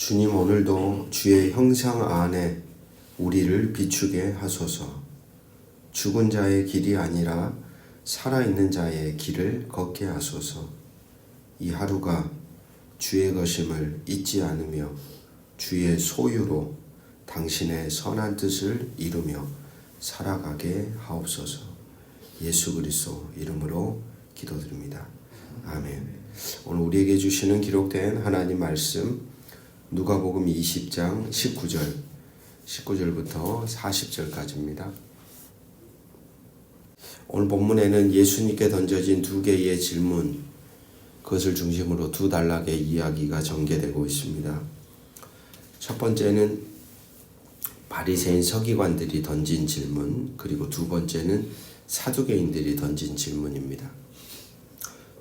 주님, 오늘도 주의 형상 안에 우리를 비추게 하소서. 죽은 자의 길이 아니라 살아있는 자의 길을 걷게 하소서. 이 하루가 주의 것임을 잊지 않으며 주의 소유로 당신의 선한 뜻을 이루며 살아가게 하옵소서. 예수 그리스도 이름으로 기도드립니다. 아멘. 오늘 우리에게 주시는 기록된 하나님 말씀 누가복음 20장 19절부터 40절까지입니다. 오늘 본문에는 예수님께 던져진 두 개의 질문, 그것을 중심으로 두 단락의 이야기가 전개되고 있습니다. 첫 번째는 바리새인 서기관들이 던진 질문, 그리고 두 번째는 사두개인들이 던진 질문입니다.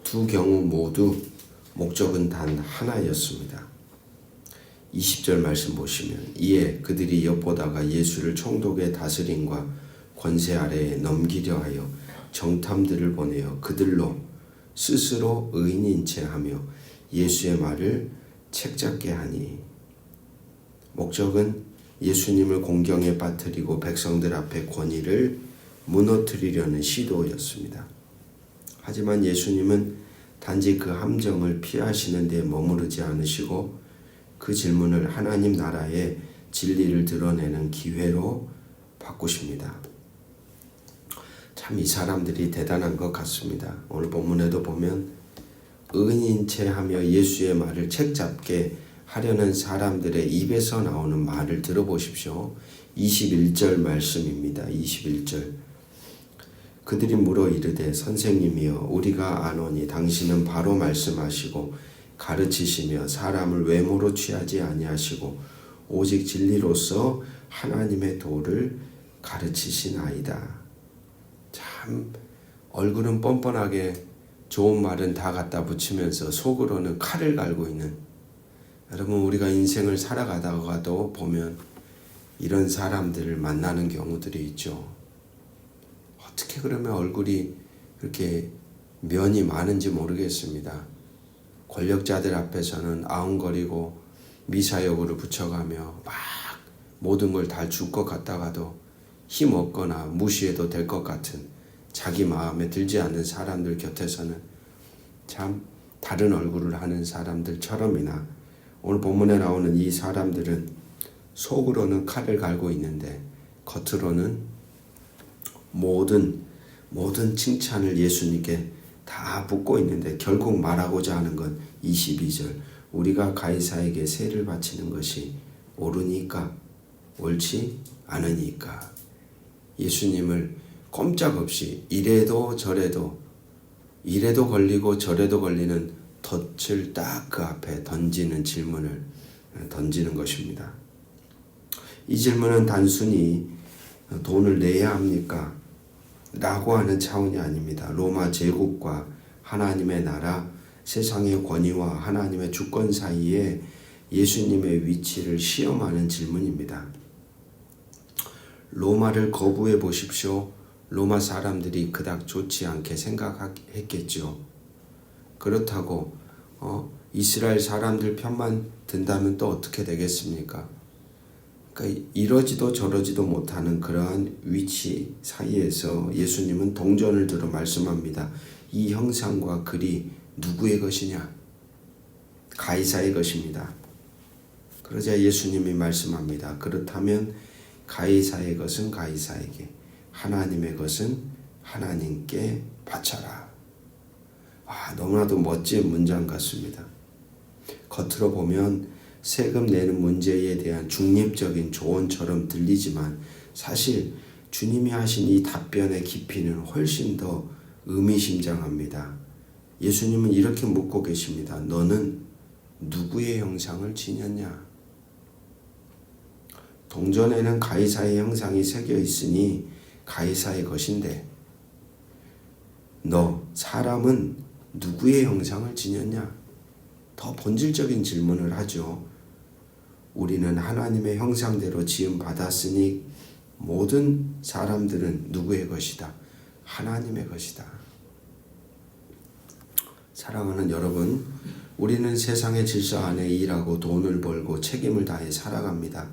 두 경우 모두 목적은 단 하나였습니다. 20절 말씀 보시면, 이에 그들이 엿보다가 예수를 총독의 다스림과 권세 아래에 넘기려 하여 정탐들을 보내어 그들로 스스로 의인인 채 하며 예수의 말을 책잡게 하니, 목적은 예수님을 공경에 빠뜨리고 백성들 앞에 권위를 무너뜨리려는 시도였습니다. 하지만 예수님은 단지 그 함정을 피하시는 데 머무르지 않으시고 그 질문을 하나님 나라의 진리를 드러내는 기회로 바꾸십니다. 참 이 사람들이 대단한 것 같습니다. 오늘 본문에도 보면 의인인 채 하며 예수의 말을 책잡게 하려는 사람들의 입에서 나오는 말을 들어보십시오. 21절 말씀입니다. 21절. 그들이 물어 이르되 선생님이여 우리가 아노니 당신은 바로 말씀하시고 가르치시며 사람을 외모로 취하지 아니하시고 오직 진리로서 하나님의 도를 가르치시나이다. 참 얼굴은 뻔뻔하게 좋은 말은 다 갖다 붙이면서 속으로는 칼을 갈고 있는, 여러분, 우리가 인생을 살아가다가도 보면 이런 사람들을 만나는 경우들이 있죠. 어떻게 그러면 얼굴이 그렇게 면이 많은지 모르겠습니다. 권력자들 앞에서는 아웅거리고 미사여구를 붙여가며 막 모든 걸 다 줄 것 같다가도 힘없거나 무시해도 될 것 같은 자기 마음에 들지 않는 사람들 곁에서는 참 다른 얼굴을 하는 사람들처럼이나, 오늘 본문에 나오는 이 사람들은 속으로는 칼을 갈고 있는데 겉으로는 모든 칭찬을 예수님께 다 붓고 있는데 결국 말하고자 하는 건 22절. 우리가 가이사에게 세를 바치는 것이 옳으니까 옳지 않으니까. 예수님을 꼼짝없이 이래도 저래도, 이래도 걸리고 저래도 걸리는 덫을 딱 그 앞에 던지는 질문을 던지는 것입니다. 이 질문은 단순히 돈을 내야 합니까? 라고 하는 차원이 아닙니다. 로마 제국과 하나님의 나라, 세상의 권위와 하나님의 주권 사이에 예수님의 위치를 시험하는 질문입니다. 로마를 거부해 보십시오. 로마 사람들이 그닥 좋지 않게 생각했겠죠. 그렇다고 이스라엘 사람들 편만 든다면 또 어떻게 되겠습니까? 그러니까 이러지도 저러지도 못하는 그러한 위치 사이에서 예수님은 동전을 들어 말씀합니다. 이 형상과 글이 누구의 것이냐? 가이사의 것입니다. 그러자 예수님이 말씀합니다. 그렇다면 가이사의 것은 가이사에게, 하나님의 것은 하나님께 바쳐라. 너무나도 멋진 문장 같습니다. 겉으로 보면 세금 내는 문제에 대한 중립적인 조언처럼 들리지만 사실 주님이 하신 이 답변의 깊이는 훨씬 더 의미심장합니다. 예수님은 이렇게 묻고 계십니다. 너는 누구의 형상을 지녔냐? 동전에는 가이사의 형상이 새겨 있으니 가이사의 것인데, 너 사람은 누구의 형상을 지녔냐? 더 본질적인 질문을 하죠. 우리는 하나님의 형상대로 지음 받았으니 모든 사람들은 누구의 것이다? 하나님의 것이다. 사랑하는 여러분, 우리는 세상의 질서 안에 일하고 돈을 벌고 책임을 다해 살아갑니다.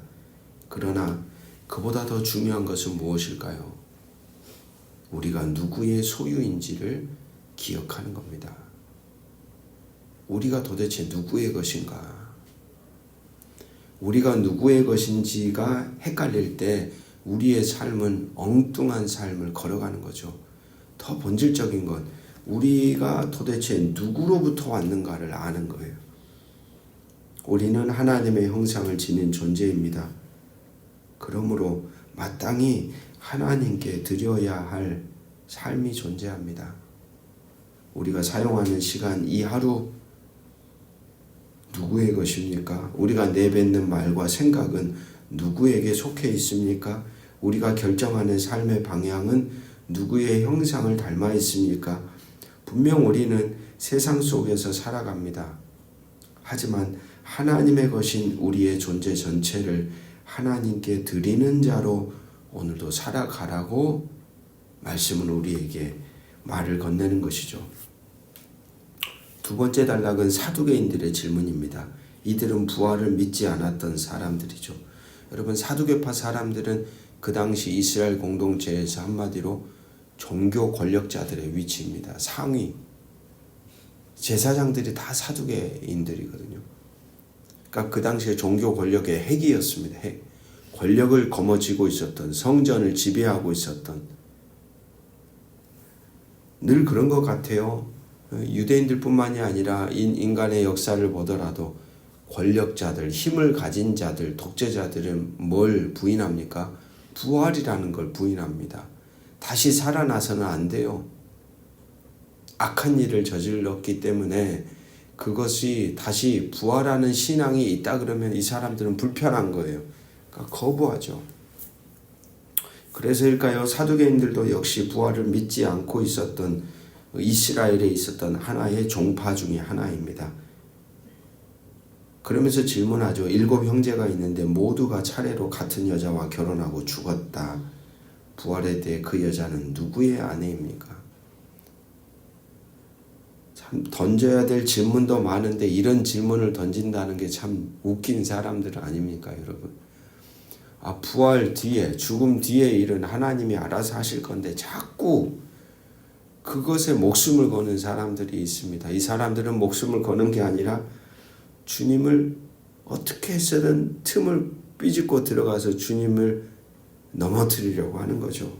그러나 그보다 더 중요한 것은 무엇일까요? 우리가 누구의 소유인지를 기억하는 겁니다. 우리가 도대체 누구의 것인가? 우리가 누구의 것인지가 헷갈릴 때 우리의 삶은 엉뚱한 삶을 걸어가는 거죠. 더 본질적인 건 우리가 도대체 누구로부터 왔는가를 아는 거예요. 우리는 하나님의 형상을 지닌 존재입니다. 그러므로 마땅히 하나님께 드려야 할 삶이 존재합니다. 우리가 사용하는 시간, 이 하루 누구의 것입니까? 우리가 내뱉는 말과 생각은 누구에게 속해 있습니까? 우리가 결정하는 삶의 방향은 누구의 형상을 닮아 있습니까? 분명 우리는 세상 속에서 살아갑니다. 하지만 하나님의 것인 우리의 존재 전체를 하나님께 드리는 자로 오늘도 살아가라고 말씀은 우리에게 말을 건네는 것이죠. 두 번째 단락은 사두개인들의 질문입니다. 이들은 부활을 믿지 않았던 사람들이죠. 여러분, 사두개파 사람들은 그 당시 이스라엘 공동체에서 한마디로 종교 권력자들의 위치입니다. 상위 제사장들이 다 사두개인들이거든요. 그러니까 그 당시에 종교 권력의 핵이었습니다. 핵. 권력을 거머쥐고 있었던, 성전을 지배하고 있었던, 늘 그런 것 같아요. 유대인들뿐만이 아니라 인간의 역사를 보더라도 권력자들, 힘을 가진 자들, 독재자들은 뭘 부인합니까? 부활이라는 걸 부인합니다. 다시 살아나서는 안 돼요. 악한 일을 저질렀기 때문에 그것이 다시 부활하는 신앙이 있다 그러면 이 사람들은 불편한 거예요. 그러니까 거부하죠. 그래서일까요? 사두개인들도 역시 부활을 믿지 않고 있었던 이스라엘에 있었던 하나의 종파 중에 하나입니다. 그러면서 질문하죠. 7 형제가 있는데 모두가 차례로 같은 여자와 결혼하고 죽었다. 부활에 대해 그 여자는 누구의 아내입니까? 참 던져야 될 질문도 많은데 이런 질문을 던진다는 게 참 웃긴 사람들 아닙니까, 여러분? 부활 뒤에, 죽음 뒤에 일은 하나님이 알아서 하실 건데 자꾸 그것에 목숨을 거는 사람들이 있습니다. 이 사람들은 목숨을 거는 게 아니라 주님을 어떻게 해서든 틈을 삐집고 들어가서 주님을 넘어뜨리려고 하는 거죠.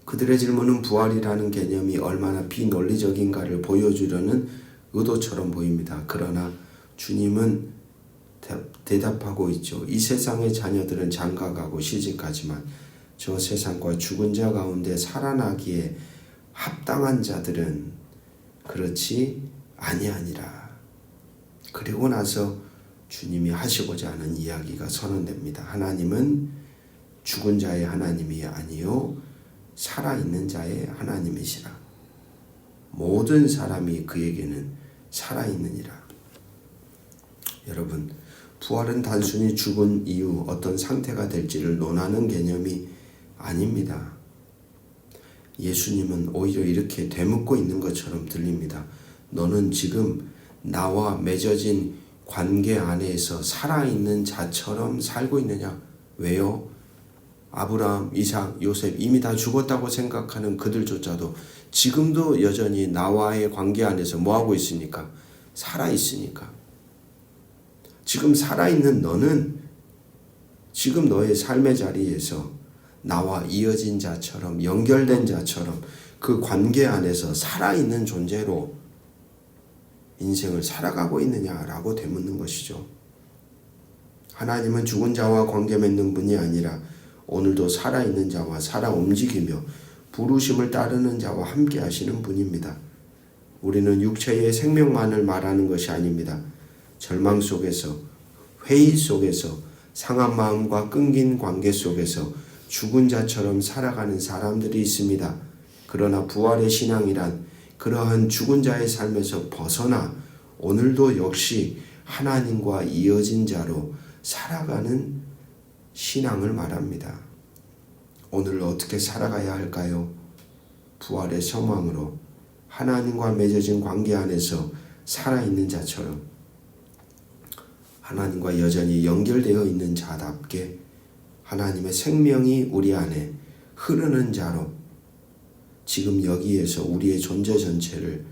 그들의 질문은 부활이라는 개념이 얼마나 비논리적인가를 보여주려는 의도처럼 보입니다. 그러나 주님은 대답하고 있죠. 이 세상의 자녀들은 장가가고 시집가지만 저 세상과 죽은 자 가운데 살아나기에 합당한 자들은 그렇지 아니하니라. 그리고 나서 주님이 하시고자 하는 이야기가 선언됩니다. 하나님은 죽은 자의 하나님이 아니요 살아있는 자의 하나님이시라. 모든 사람이 그에게는 살아있느니라. 여러분, 부활은 단순히 죽은 이후 어떤 상태가 될지를 논하는 개념이 아닙니다. 예수님은 오히려 이렇게 되묻고 있는 것처럼 들립니다. 너는 지금 나와 맺어진 관계 안에서 살아있는 자처럼 살고 있느냐? 왜요? 아브라함, 이삭, 요셉 이미 다 죽었다고 생각하는 그들조차도 지금도 여전히 나와의 관계 안에서 뭐하고 있으니까? 살아있으니까. 지금 살아있는 너는 지금 너의 삶의 자리에서 나와 이어진 자처럼, 연결된 자처럼 그 관계 안에서 살아있는 존재로 인생을 살아가고 있느냐라고 되묻는 것이죠. 하나님은 죽은 자와 관계 맺는 분이 아니라 오늘도 살아있는 자와 살아 움직이며 부르심을 따르는 자와 함께 하시는 분입니다. 우리는 육체의 생명만을 말하는 것이 아닙니다. 절망 속에서, 회의 속에서, 상한 마음과 끊긴 관계 속에서 죽은 자처럼 살아가는 사람들이 있습니다. 그러나 부활의 신앙이란 그러한 죽은 자의 삶에서 벗어나 오늘도 역시 하나님과 이어진 자로 살아가는 신앙을 말합니다. 오늘 어떻게 살아가야 할까요? 부활의 소망으로 하나님과 맺어진 관계 안에서 살아있는 자처럼 하나님과 여전히 연결되어 있는 자답게 하나님의 생명이 우리 안에 흐르는 자로 지금 여기에서 우리의 존재 전체를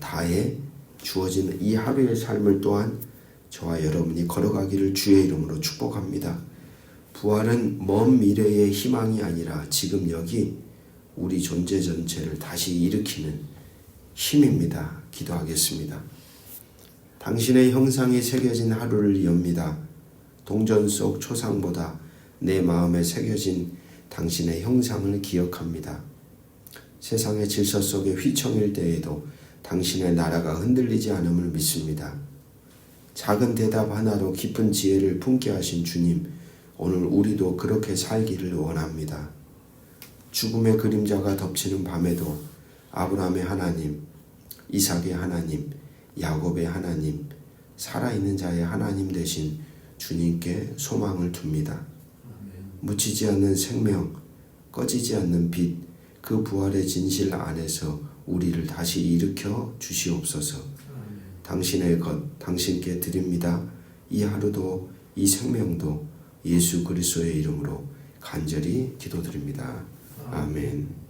다해 주어지는 이 하루의 삶을 또한 저와 여러분이 걸어가기를 주의 이름으로 축복합니다. 부활은 먼 미래의 희망이 아니라 지금 여기 우리 존재 전체를 다시 일으키는 힘입니다. 기도하겠습니다. 당신의 형상이 새겨진 하루를 엽니다. 동전 속 초상보다 내 마음에 새겨진 당신의 형상을 기억합니다. 세상의 질서 속에 휘청일 때에도 당신의 나라가 흔들리지 않음을 믿습니다. 작은 대답 하나로 깊은 지혜를 품게 하신 주님, 오늘 우리도 그렇게 살기를 원합니다. 죽음의 그림자가 덮치는 밤에도 아브라함의 하나님, 이삭의 하나님, 야곱의 하나님, 살아있는 자의 하나님 되신 주님께 소망을 둡니다. 묻히지 않는 생명, 꺼지지 않는 빛, 그 부활의 진실 안에서 우리를 다시 일으켜 주시옵소서. 당신의 것, 당신께 드립니다. 이 하루도 이 생명도 예수 그리스도의 이름으로 간절히 기도드립니다. 아멘.